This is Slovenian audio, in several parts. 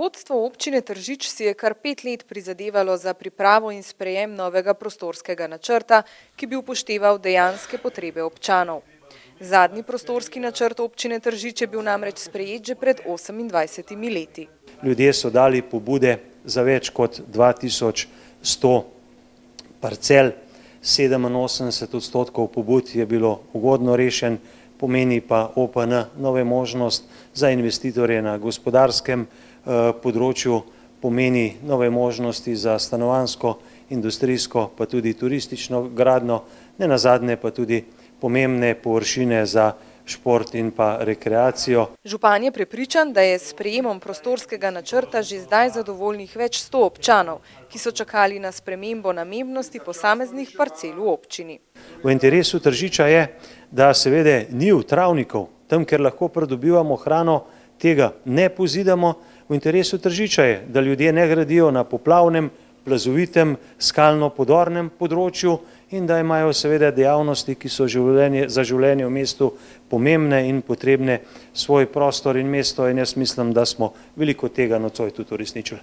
Vodstvo občine Tržič si je kar 5 let prizadevalo za pripravo in sprejem novega prostorskega načrta, ki bi upošteval dejanske potrebe občanov. Zadnji prostorski načrt občine Tržič je bil namreč sprejet že pred 28 leti. Ljudje so dali pobude za več kot 2100 parcel, 87% pobud je bilo ugodno rešen, pomeni pa OPN nove možnost za investitorje na gospodarskem področju, pomeni nove možnosti za stanovanjsko, industrijsko, pa tudi turistično gradnjo, nenazadnje pa tudi pomembne površine za šport in pa rekreacijo. Župan je prepričan, da je s sprejemom prostorskega načrta že zdaj zadovoljnih več 100 občanov, ki so čakali na spremembo namembnosti posameznih parcel v občini. V interesu Tržiča je, da seveda njiv travnikov, tam, kjer lahko pridobivamo hrano, tega ne pozidamo. V interesu Tržiča je, da ljudje ne gradijo na poplavnem, plazovitem, skalno-podornem področju in da imajo seveda dejavnosti, ki so za življenje v mestu pomembne in potrebne svoj prostor in mesto, in jaz mislim, da smo veliko tega nocoj tudi uresničili.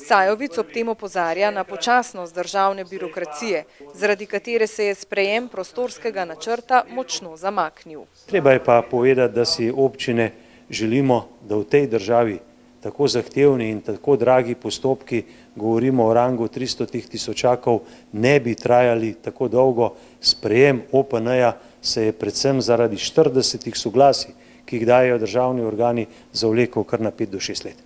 Sajovic ob tem opozarja na počasnost državne birokracije, zaradi katere se je sprejem prostorskega načrta močno zamaknil. Treba je pa povedati, da si občine želimo, da v tej državi tako zahtevni in tako dragi postopki, govorimo o rangu 300 tisočakov, ne bi trajali tako dolgo. Sprejem OPN-ja se je predvsem zaradi 40 soglasij, ki jih dajejo državni organi, zavlekel kar na 5 do 6 let.